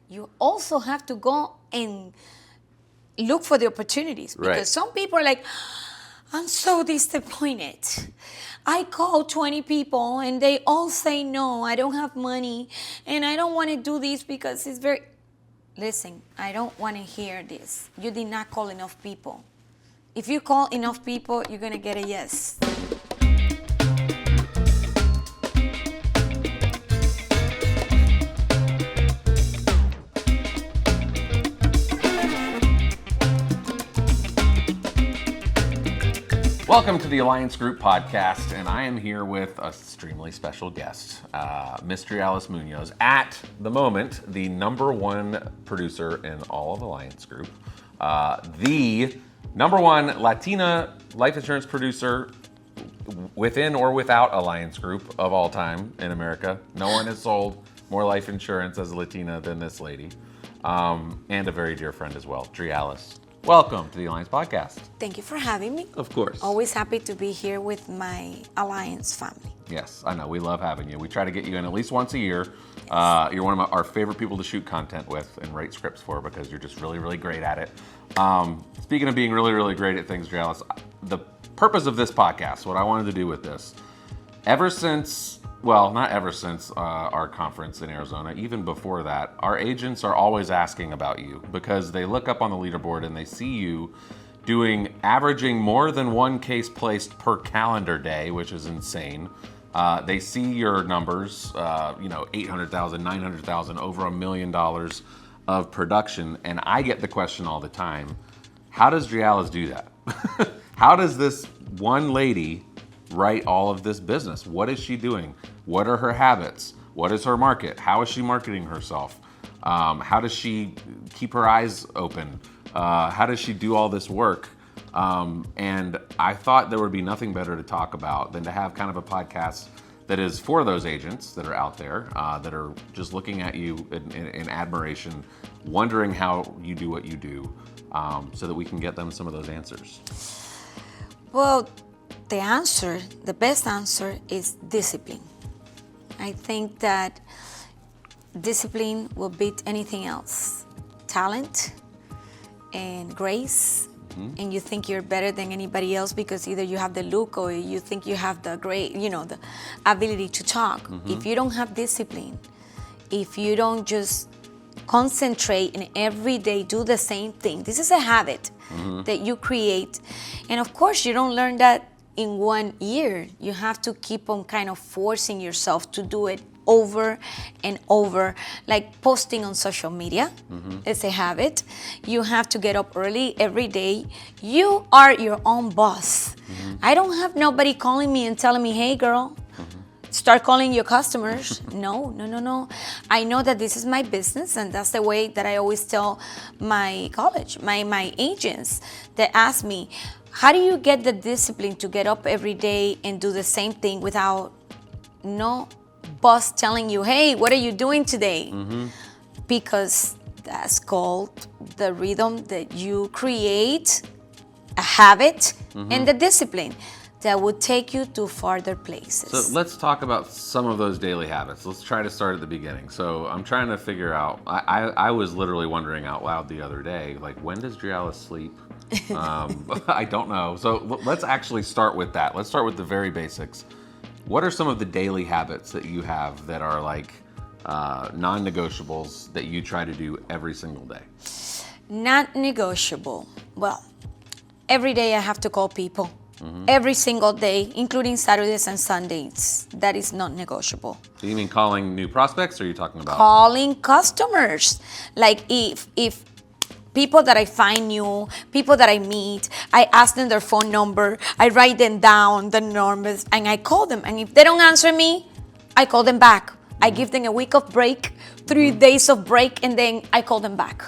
you also have to go and look for the opportunities. Because some people are like, I'm so disappointed. I call 20 people and they all say no, I don't have money and I don't want to do this because it's very... Listen, I don't want to hear this. You did not call enough people. If you call enough people, you're going to get a yes. Welcome to the Alliance Group podcast, and I am here with an extremely special guest, Ms. Drialys Muñoz, at the moment, the #1 producer in all of Alliance Group, the #1 Latina life insurance producer within or without Alliance Group of all time in America. No one has sold more life insurance as a Latina than this lady, and a very dear friend as well, Drialys. Welcome to the Alliance Podcast. Thank you for having me. Of course. Always happy to be here with my Alliance family. Yes, I know. We love having you. We try to get you in at least once a year. Yes. You're one of our favorite people to shoot content with and write scripts for because you're just really, really great at it. Speaking of being really, really great at things, Drialys, the purpose of this podcast, what I wanted to do with this, not ever since our conference in Arizona, even before that, our agents are always asking about you because they look up on the leaderboard and they see you averaging more than one case placed per calendar day, which is insane. They see your numbers, 800,000, 900,000, over $1 million of production. And I get the question all the time, how does Drialys do that? How does this one lady write all of this business? What is she doing? What are her habits? What is her market? How is she marketing herself? How does she keep her eyes open? How does she do all this work? And I thought there would be nothing better to talk about than to have kind of a podcast that is for those agents that are out there, that are just looking at you in admiration, wondering how you do what you do, so that we can get them some of those answers. Well, the best answer is discipline. I think that discipline will beat anything else. Talent and grace, and you think you're better than anybody else because either you have the look or you think you have the the ability to talk. If you don't have discipline, if you don't just concentrate and every day do the same thing, this is a habit that you create. And of course, you don't learn that in 1 year. You have to keep on kind of forcing yourself to do it over and over, like posting on social media. It's a habit. You have to get up early every day. You are your own boss. I don't have nobody calling me and telling me, hey girl, start calling your customers. No. I know that this is my business, and that's the way that I always tell my agents that ask me, how do you get the discipline to get up every day and do the same thing without no boss telling you, hey, what are you doing today? Because that's called the rhythm that you create, a habit, and the discipline that would take you to farther places. So let's talk about some of those daily habits. Let's try to start at the beginning. So I'm trying to figure out, I was literally wondering out loud the other day, like, when does Drialys sleep? I don't know. So let's actually start with that. Let's start with the very basics. What are some of the daily habits that you have that are like non-negotiables that you try to do every single day? Not negotiable. Well, every day I have to call people. Every single day, including Saturdays and Sundays. That is not negotiable. Do you mean calling new prospects, or are you talking about calling customers? Like if people that I find new, people that I meet, I ask them their phone number, I write them down, the numbers, and I call them. And if they don't answer me, I call them back. I give them a week of break, 3 days of break, and then I call them back.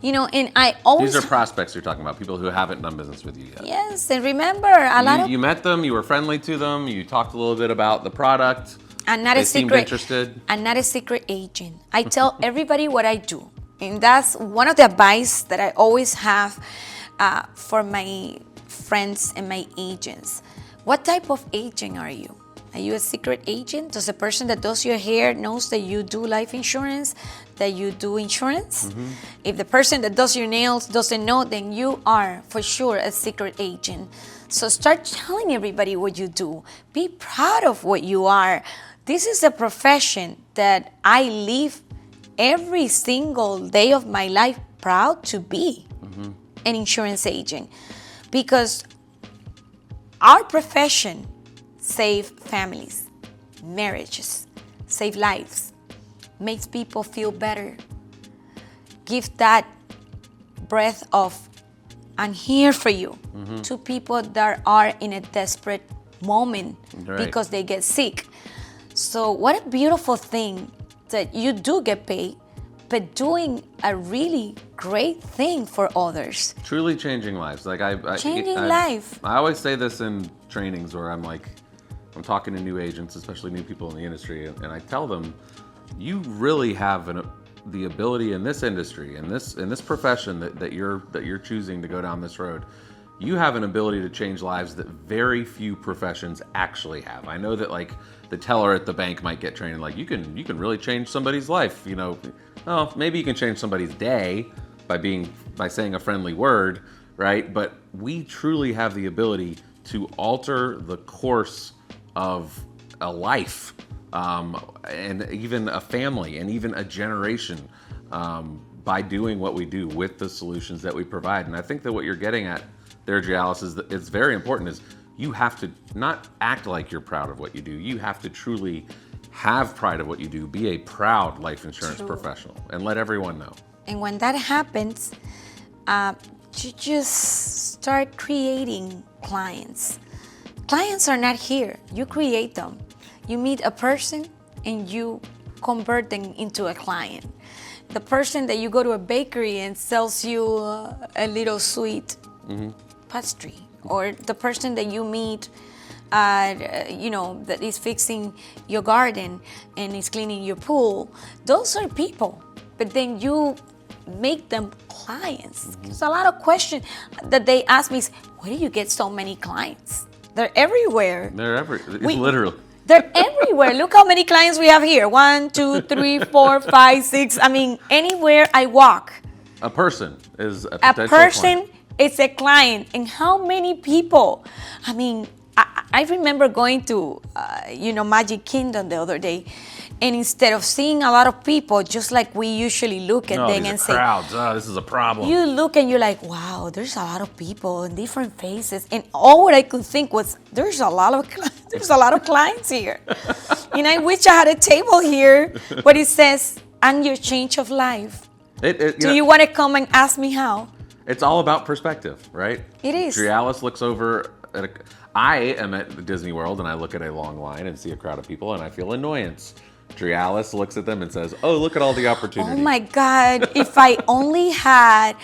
And I always... These are prospects you're talking about, people who haven't done business with you yet. Yes, and remember, you met them, you were friendly to them, you talked a little bit about the product. They seemed interested. I'm not a secret agent. I tell everybody what I do. And that's one of the advice that I always have for my friends and my agents. What type of agent are you? Are you a secret agent? Does the person that does your hair knows that you do life insurance, that you do insurance? If the person that does your nails doesn't know, then you are for sure a secret agent. So start telling everybody what you do. Be proud of what you are. This is a profession that I live every single day of my life proud to be an insurance agent, because our profession save families, marriages, save lives, makes people feel better, give that breath of I'm here for you to people that are in a desperate moment because they get sick. So what a beautiful thing that you do get paid, but doing a really great thing for others. Truly changing lives. Like Changing life. I always say this in trainings where I'm talking to new agents, especially new people in the industry, and I tell them, you really have the ability in this industry, in this profession that you're choosing to go down this road. You have an ability to change lives that very few professions actually have. I know that like the teller at the bank might get trained like you can really change somebody's life. You know, oh, maybe you can change somebody's day by saying a friendly word, right? But we truly have the ability to alter the course of a life, and even a family, and even a generation, by doing what we do with the solutions that we provide. And I think that what you're getting at there, Drialys, is that it's very important. Is you have to not act like you're proud of what you do. You have to truly have pride of what you do. Be a proud life insurance professional, and let everyone know. And when that happens, you just start creating clients. Clients are not here. You create them. You meet a person and you convert them into a client. The person that you go to a bakery and sells you a little sweet pastry, or the person that you meet, that is fixing your garden and is cleaning your pool. Those are people, but then you make them clients. There's a lot of questions that they ask me is, where do you get so many clients? They're everywhere. Literally. They're everywhere. Look how many clients we have here. 1, 2, 3, 4, 5, 6. I mean, anywhere I walk. A person is a potential client. It's a client. And how many people? I mean, I remember going to, Magic Kingdom the other day. And instead of seeing a lot of people, just like we usually look at them and say, crowds. Oh, this is a problem. You look and you're like, wow, there's a lot of people in different faces. And all what I could think was, there's a lot of clients here. And I wish I had a table here where it says, and your change of life. Do you want to come and ask me how? It's all about perspective, right? It is. Drialys looks over at I am at Disney World and I look at a long line and see a crowd of people and I feel annoyance. Drialys looks at them and says, oh, look at all the opportunity. Oh my God, if I only had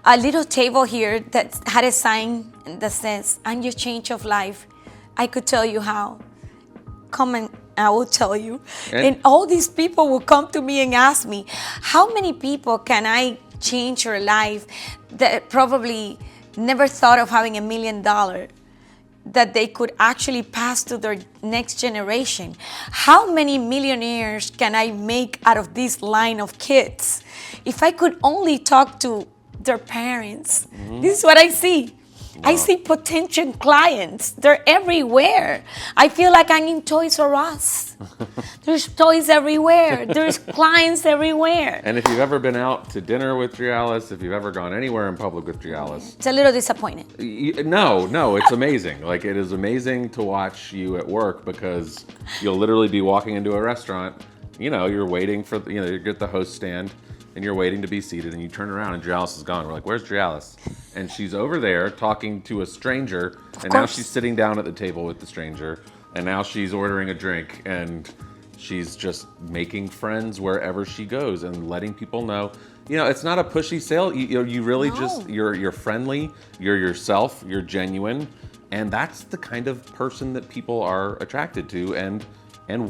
a little table here that had a sign that says, and your change of life, I could tell you how. Come and I will tell you. And all these people will come to me and ask me, how many people can I change your life that probably never thought of having $1 million? That they could actually pass to their next generation. How many millionaires can I make out of this line of kids? If I could only talk to their parents. This is what I see. Wow. I see potential clients. They're everywhere. I feel like I'm in Toys R Us. There's toys everywhere. There's clients everywhere. And if you've ever been out to dinner with Drialys, if you've ever gone anywhere in public with Drialys, it's a little disappointing. No, it's amazing. Like, it is amazing to watch you at work, because you'll literally be walking into a restaurant, you're waiting for, you get the host stand and you're waiting to be seated and you turn around and Drialys is gone. We're like, where's Drialys? And she's over there talking to a stranger, and now she's sitting down at the table with the stranger, and now she's ordering a drink, and she's just making friends wherever she goes and letting people know, it's not a pushy sale. You really just, you're friendly, you're yourself, you're genuine, and that's the kind of person that people are attracted to and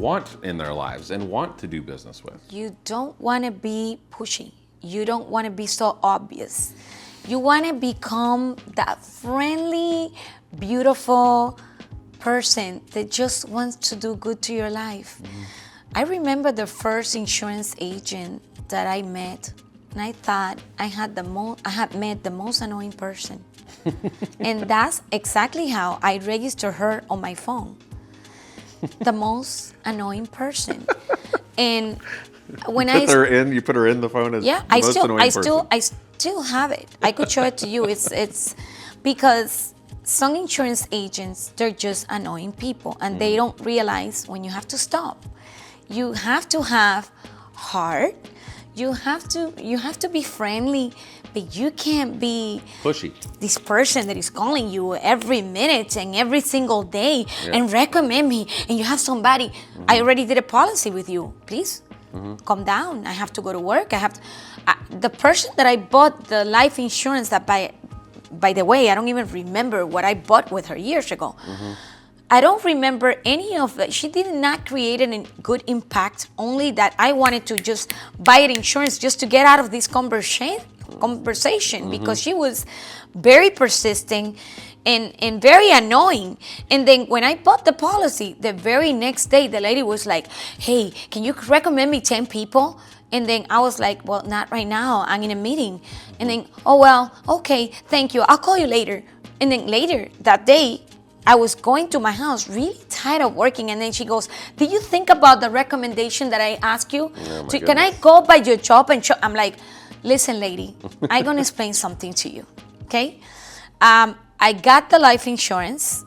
want in their lives and want to do business with. You don't want to be pushy. You don't want to be so obvious. You want to become that friendly, beautiful person that just wants to do good to your life. I remember the first insurance agent that I met, and I thought I had met the most annoying person. And that's exactly how I registered her on my phone. The most annoying person. And when you put her in the phone as yeah, the most annoying person. I still have it. I could show it to you. It's because some insurance agents, they're just annoying people, and they don't realize when you have to stop. You have to have heart. You have to be friendly, but you can't be pushy. This person that is calling you every minute and every single day and recommend me, and you have somebody. I already did a policy with you. Please calm down. I have to go to work. The person that I bought the life insurance that by the way, I don't even remember what I bought with her years ago. I don't remember any of it. She did not create a good impact, only that I wanted to just buy an insurance just to get out of this conversation because she was very persistent and very annoying. And then when I bought the policy, the very next day, the lady was like, hey, can you recommend me 10 people? And then I was like, well, not right now. I'm in a meeting. And then, oh, well, okay, thank you. I'll call you later. And then later that day, I was going to my house really tired of working. And then she goes, did you think about the recommendation that I asked you? Can I go by your job and show? I'm like, listen, lady, I'm going to explain something to you, okay? I got the life insurance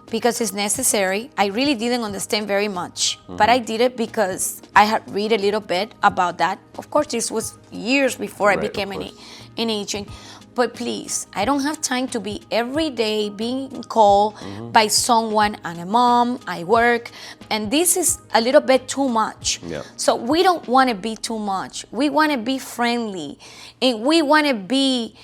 because it's necessary. I really didn't understand very much, but I did it because I had read a little bit about that. Of course, this was years before I became an agent. But please, I don't have time to be every day being called by someone. I'm a mom, I work, and this is a little bit too much. Yeah. So we don't want to be too much. We want to be friendly, and we want to be,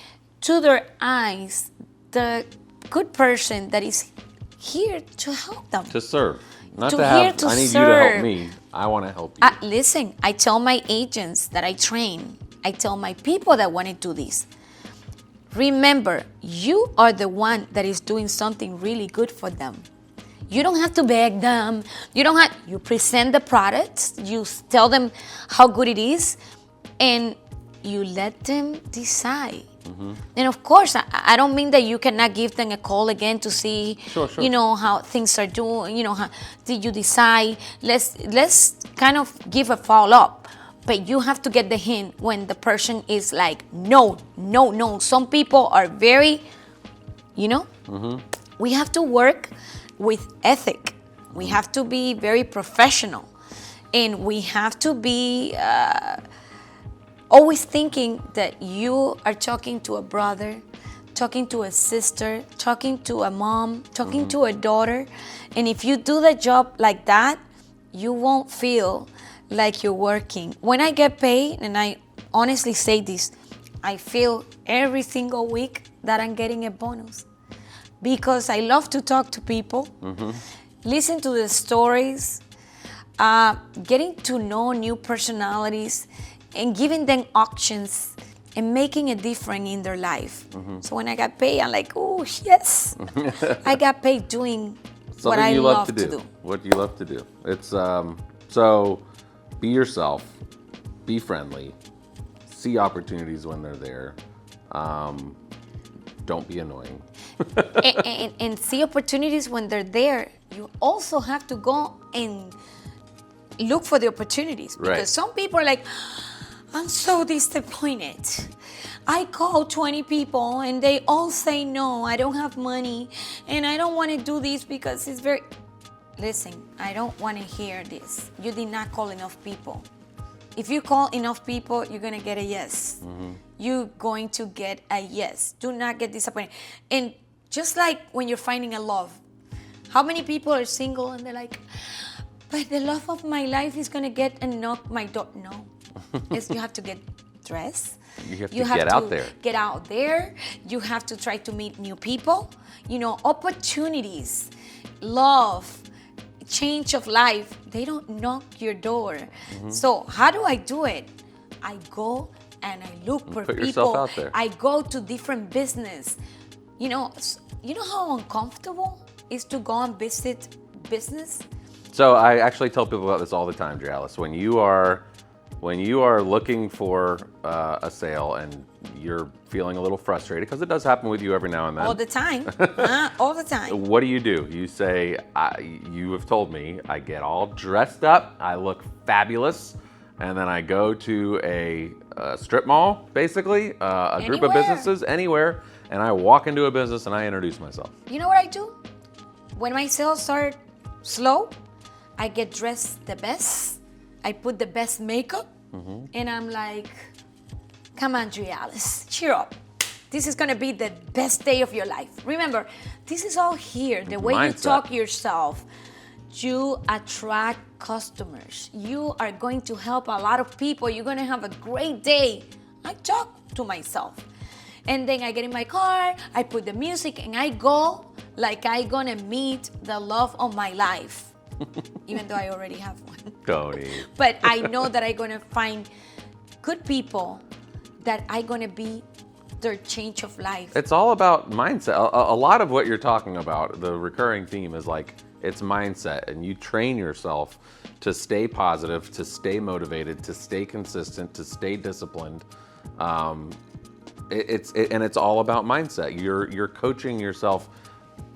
to their eyes, the good person that is here to help them. To serve. Not To to here have, to I need you to help serve. me. I want to help you. Listen, I tell my agents that I train, I tell my people that want to do this, remember, you are the one that is doing something really good for them. You don't have to beg them. You present the products, you tell them how good it is, and you let them decide. And of course, I don't mean that you cannot give them a call again to see, Sure. how things are doing, how did you decide? Let's kind of give a follow-up. But you have to get the hint when the person is like, no. Some people are very, we have to work with ethic. We have to be very professional. And we have to be always thinking that you are talking to a brother, talking to a sister, talking to a mom, talking to a daughter. And if you do the job like that, you won't feel like you're working. When I get paid, and I honestly say this, I feel every single week that I'm getting a bonus because I love to talk to people, listen to the stories, getting to know new personalities, and giving them options and making a difference in their life. So when I got paid, I'm like, oh, yes. I got paid doing what I love to do. What you love to do. It's so be yourself, be friendly, see opportunities when they're there. Don't be annoying. and see opportunities when they're there. You also have to go and look for the opportunities because some people are like, I'm so disappointed. I call 20 people and they all say no, I don't have money and I don't want to do this because it's very... Listen, I don't want to hear this. You did not call enough people. If you call enough people, you're going to get a yes. You're going to get a yes. Do not get disappointed. And just like when you're finding a love, how many people are single and they're like, but the love of my life is going to get and knock my door. No. You have to get dressed. You have to get out there. Get out there. You have to try to meet new people. Opportunities, love, change of life, they don't knock your door. So how do I do it? I go and I look for Put people. yourself out there. I go to different business. You know how uncomfortable is to go and visit business. So I actually tell people about this all the time, Drialys. When you are looking for a sale and you're feeling a little frustrated, because it does happen with you every now and then. All the time. All the time. What do? You say, you have told me, I get all dressed up, I look fabulous, and then I go to a strip mall, basically, a group of businesses, anywhere, and I walk into a business and I introduce myself. You know what I do? When my sales are slow, I get dressed the best. I put the best makeup, and I'm like, come on, Drialys, cheer up. This is gonna be the best day of your life. Remember, this is all here. The way you talk yourself, you attract customers. You are going to help a lot of people. You're gonna have a great day. I talk to myself. And then I get in my car, I put the music, and I go like I'm gonna meet the love of my life. Even though I already have one. Tony. But I know that I'm gonna find good people that I'm gonna be their change of life. It's all about mindset. A lot of what you're talking about, the recurring theme is like, it's mindset, and you train yourself to stay positive, to stay motivated, to stay consistent, to stay disciplined. It's all about mindset. You're coaching yourself,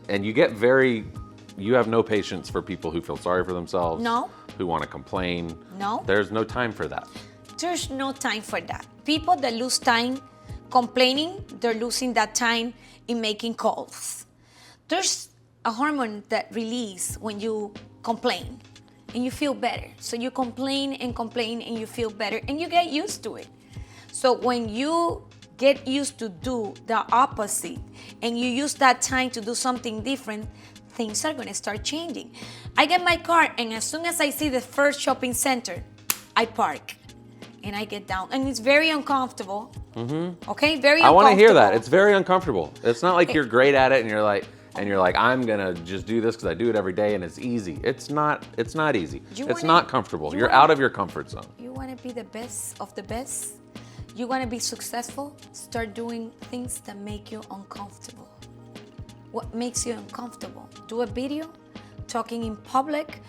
and you have no patience for people who feel sorry for themselves. No. Who want to complain. No. There's no time for that. There's no time for that. People that lose time complaining, they're losing that time in making calls. There's a hormone that releases when you complain and you feel better. So you complain and you feel better and you get used to it. So when you get used to do the opposite and you use that time to do something different, things are gonna start changing. I get my car, and as soon as I see the first shopping center, I park and I get down, and it's very uncomfortable. Okay, very uncomfortable. I want to hear that. It's very uncomfortable. It's not like you're great at it and you're like, I'm gonna just do this because I do it every day and it's easy. It's not easy. It's not comfortable. You're out of your comfort zone. You want to be the best of the best? You want to be successful? Start doing things that make you uncomfortable. What makes you uncomfortable? Do a video, talking in public,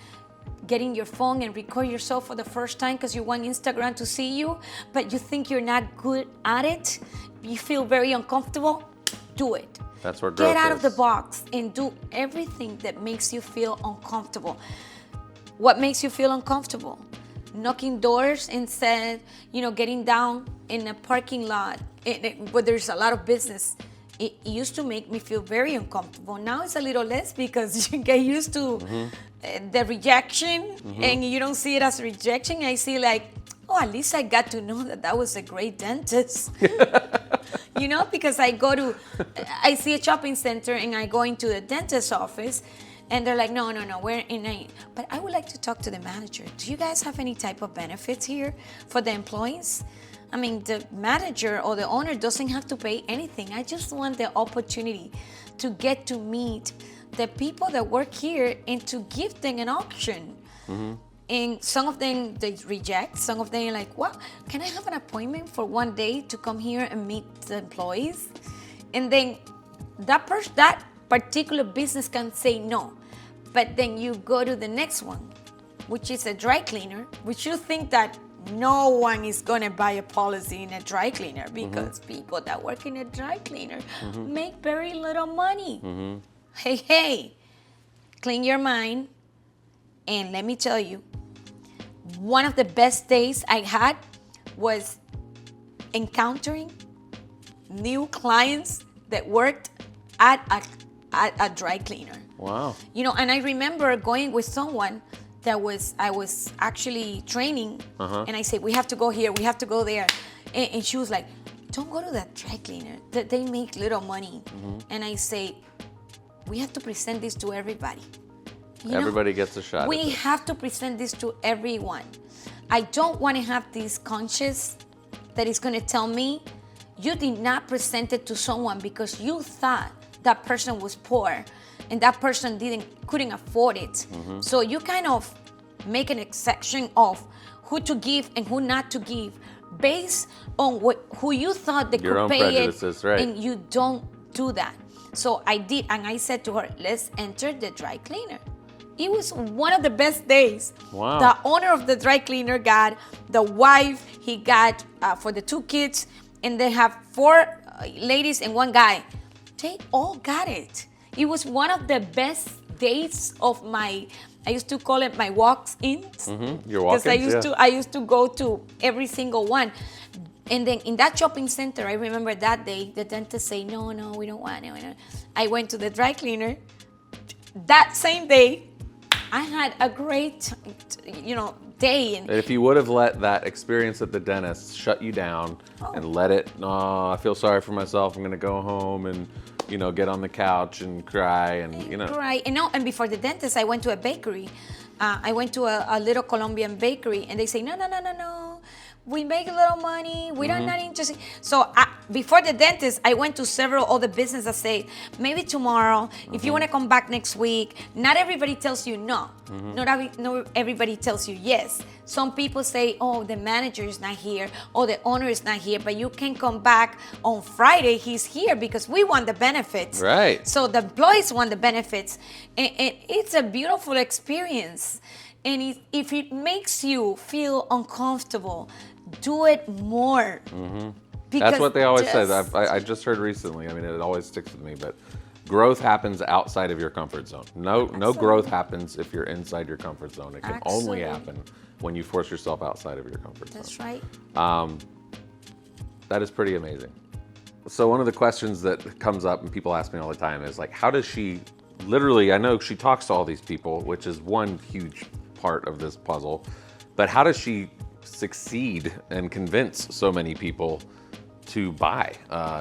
getting your phone and record yourself for the first time because you want Instagram to see you, but you think you're not good at it. You feel very uncomfortable. Do it. That's where growth is. Get out of the box and do everything that makes you feel uncomfortable. What makes you feel uncomfortable? Knocking doors instead, getting down in a parking lot where there's a lot of business. It used to make me feel very uncomfortable. Now it's a little less because you get used to the rejection and you don't see it as rejection. I see like, at least I got to know that was a great dentist. Because I see a shopping center and I go into the dentist's office and they're like, no, we're in a, but I would like to talk to the manager. Do you guys have any type of benefits here for the employees? I mean, the manager or the owner doesn't have to pay anything. I just want the opportunity to get to meet the people that work here and to give them an option. And some of them, they reject. Some of them are like, what? Can I have an appointment for one day to come here and meet the employees? And then that particular business can say no. But then you go to the next one, which is a dry cleaner, which you think that no one is going to buy a policy in a dry cleaner because people that work in a dry cleaner make very little money. Hey, clean your mind. And let me tell you, one of the best days I had was encountering new clients that worked at a dry cleaner. Wow. And I remember going with someone that I was actually training, and I said, we have to go here, we have to go there. And she was like, don't go to that dry cleaner, they make little money. And I say, we have to present this to everybody. Everybody gets a shot. We have to present this to everyone. I don't want to have this conscience that is going to tell me you did not present it to someone because you thought that person was poor and that person couldn't afford it. So you kind of make an exception of who to give and who not to give based on who you thought they Your could own pay prejudices, it, right. and you don't do that. So I did, and I said to her, let's enter the dry cleaner. It was one of the best days. Wow. The owner of the dry cleaner got the wife, he got for the 2 kids, and they have 4 ladies and 1 guy. They all got it. It was one of the best days of my, I used to call it my walks-ins. Your walk-ins, Because I used to go to every single one. And then in that shopping center, I remember that day, the dentist say, no, we don't want it. I went to the dry cleaner. That same day, I had a great, day. And If you would have let that experience at the dentist shut you down and let it, I feel sorry for myself, I'm gonna go home and, get on the couch and cry and, Right, and before the dentist, I went to a bakery. I went to a little Colombian bakery, and they say, no. We make a little money. We don't not interested. So before the dentist, I went to several other businesses that say, maybe tomorrow, if you want to come back next week. Not everybody tells you no. Not everybody tells you yes. Some people say, oh, the manager is not here, or the owner is not here, but you can come back on Friday. He's here because we want the benefits. Right. So the employees want the benefits. And it's a beautiful experience. And if it makes you feel uncomfortable, do it more. That's what they always say. I just heard recently, it always sticks with me, but growth happens outside of your comfort zone. No growth happens if you're inside your comfort zone. It can only happen when you force yourself outside of your comfort zone. That's right. That is pretty amazing. So one of the questions that comes up and people ask me all the time is like, how does she, literally, I know she talks to all these people, which is one huge part of this puzzle, but how does she succeed and convince so many people to buy,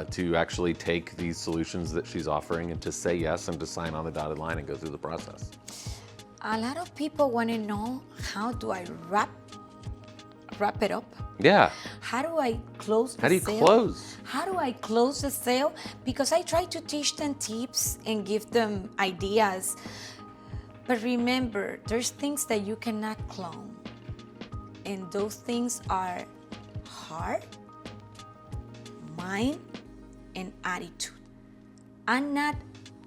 to actually take these solutions that she's offering and to say yes and to sign on the dotted line and go through the process? A lot of people want to know, how do I wrap it up? Yeah. How do I close the sale? How do you close? How do I close the sale? Because I try to teach them tips and give them ideas. But remember, there's things that you cannot clone. And those things are heart, mind, and attitude. I'm not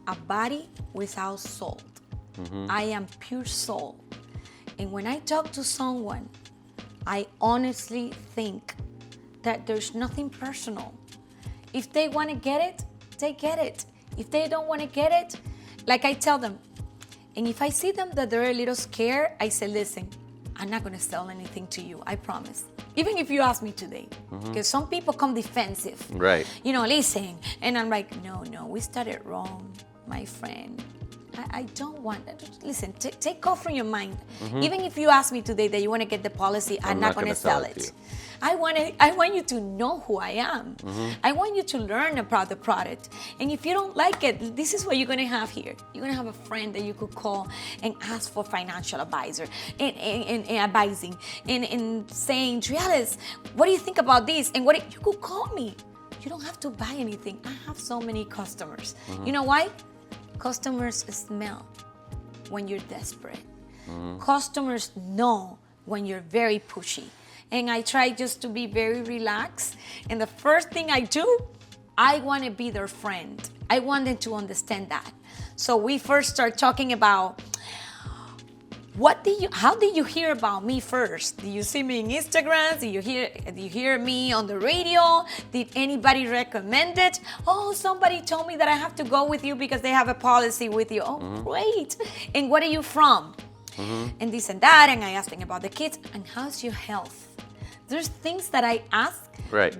a body without soul. I am pure soul. And when I talk to someone, I honestly think that there's nothing personal. If they want to get it, they get it. If they don't want to get it, like I tell them, and if I see them that they're a little scared, I say, listen, I'm not going to sell anything to you, I promise. Even if you ask me today, because some people come defensive. Right. Listen, and I'm like, no, we started wrong, my friend. I don't want that. Listen, take off from your mind. Even if you ask me today that you want to get the policy, I'm not going to sell it. I want you to know who I am. I want you to learn about the product. And if you don't like it, this is what you're going to have here. You're going to have a friend that you could call and ask for financial advisor and advising and saying, Drialys, what do you think about this? And you could call me. You don't have to buy anything. I have so many customers. You know why? Customers smell when you're desperate. Customers know when you're very pushy. And I try just to be very relaxed. And the first thing I do, I want to be their friend. I want them to understand that. So we first start talking about, how did you hear about me first? Did you see me in Instagram? Did you hear me on the radio? Did anybody recommend it? Oh, somebody told me that I have to go with you because they have a policy with you. Oh, great. And what are you from? And this and that. And I asked them about the kids. And how's your health? There's things that I ask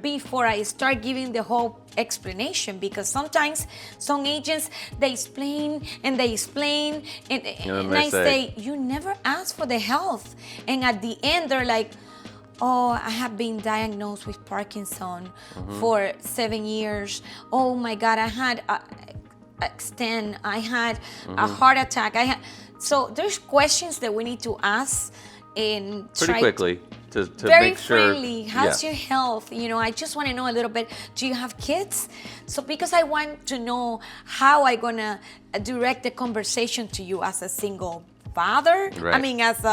before I start giving the whole explanation, because sometimes some agents, they explain and I say, you never ask for the health. And at the end, they're like, oh, I have been diagnosed with Parkinson for 7 years. Oh my God, I had a stent. I had a heart attack. So there's questions that we need to ask and pretty quickly. To very make sure, friendly. How's your health? I just want to know a little bit. Do you have kids? So because I want to know how I'm gonna direct the conversation to you as a single father. Right. As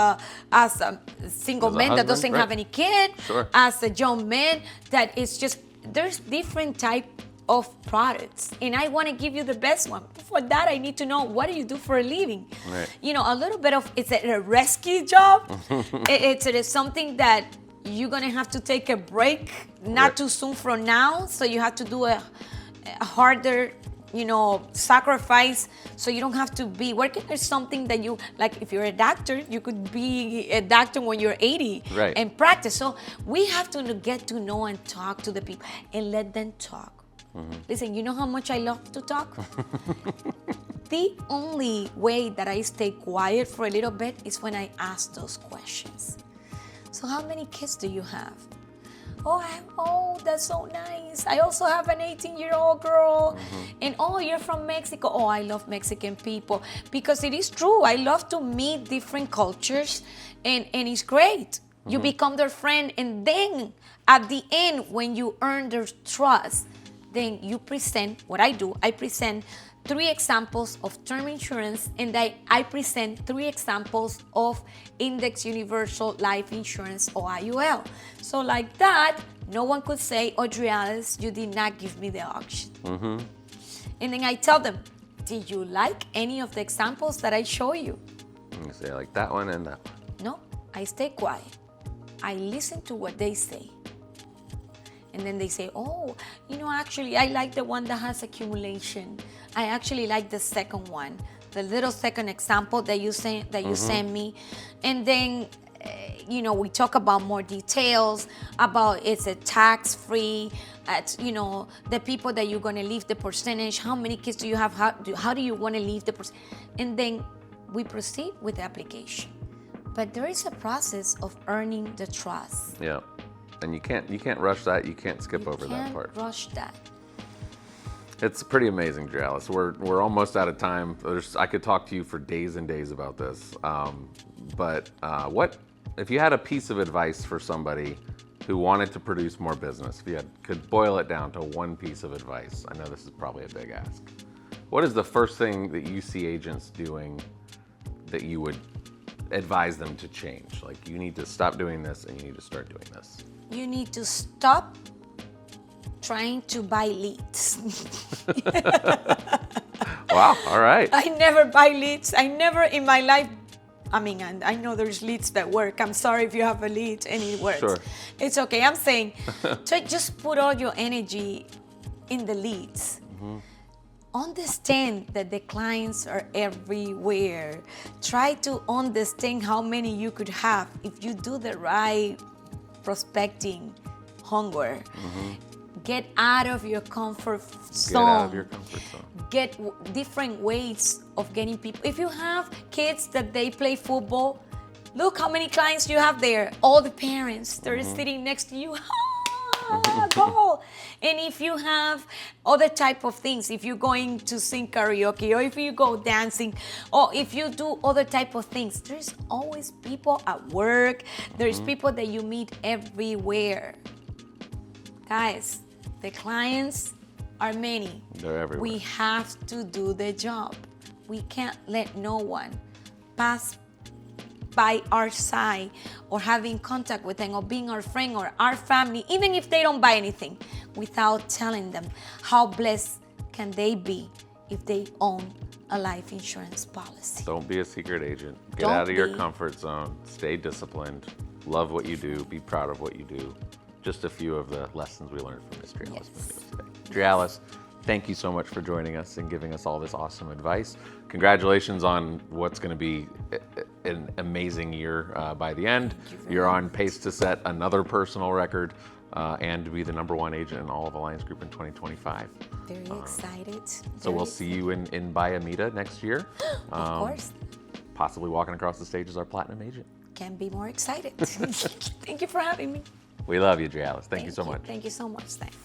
a single man that doesn't have any kid. Sure. As a young man that is just, there's different type of products, and I want to give you the best one. For that, I need to know, what do you do for a living? Right. You know, a little bit of, is it a risky job? It is something that you're gonna have to take a break, not too soon from now. So you have to do a harder, you know, sacrifice, so you don't have to be working at something that you like. If you're a doctor, you could be a doctor when you're 80 Right. and practice. So we have to get to know and talk to the people and let them talk. Listen, you know how much I love to talk? The only way that I stay quiet for a little bit is when I ask those questions. So how many kids do you have? Oh, that's so nice. I also have an 18-year-old girl. And oh, you're from Mexico. Oh, I love Mexican people. Because it is true, I love to meet different cultures, and it's great. You become their friend, and then at the end, when you earn their trust, then you present, what I do, I present 3 examples of term insurance, and I present 3 examples of Index Universal Life Insurance, or IUL. So like that, no one could say, oh, Drialys, you did not give me the option. And then I tell them, did you like any of the examples that I show you? You say like that one and that one. No, I stay quiet. I listen to what they say. And then they say, oh, you know, actually, I like the one that has accumulation. I actually like the second one, the little second example that you sent me. And then, you know, we talk about more details about, it's a tax-free, you know, the people that you're going to leave the percentage, how many kids do you have, how do you want to leave the percentage? And then we proceed with the application. But there is a process of earning the trust. Yeah. And you can't rush that. You can't skip over that part. You can't rush that. It's pretty amazing, Drialys. We're almost out of time. I could talk to you for days and days about this. But what if you had a piece of advice for somebody who wanted to produce more business? If you could boil it down to one piece of advice, I know this is probably a big ask. What is the first thing that you see agents doing that you would advise them to change? Like, you need to stop doing this and you need to start doing this. You need to stop trying to buy leads. Wow, all right. I never buy leads. I never in my life, I mean, and I know there's leads that work. I'm sorry if you have a lead and it works. Sure. It's okay. I'm saying, just put all your energy in the leads. Understand that the clients are everywhere. Try to understand how many you could have if you do the right prospecting homework. Get out of your comfort zone. Get out of your comfort zone. Get different ways of getting people. If you have kids that they play football, look how many clients you have there. All the parents, they're sitting next to you. Goal. And if you have other type of things, if you're going to sing karaoke, or if you go dancing, or if you do other type of things, there's always people at work. There's people that you meet everywhere. Guys, the clients are many. They're everywhere. We have to do the job. We can't let no one pass by our side or having contact with them or being our friend or our family, even if they don't buy anything, without telling them how blessed can they be if they own a life insurance policy. Don't be a secret agent. Get Don't out of your be. comfort zone. Stay disciplined. Love what you do. Be proud of what you do. Just a few of the lessons we learned from Ms. Drialys Muñoz today. Drialys, thank you so much for joining us and giving us all this awesome advice. Congratulations on what's going to be an amazing year by the end. You're on pace to set another personal record and to be the #1 agent in all of Alliance Group in 2025. Very excited. So we'll see you in Bayamita next year. Of course. Possibly walking across the stage as our platinum agent. Can't be more excited. Thank you for having me. We love you, Drialys. Thank you so much. Thank you so much. Thanks.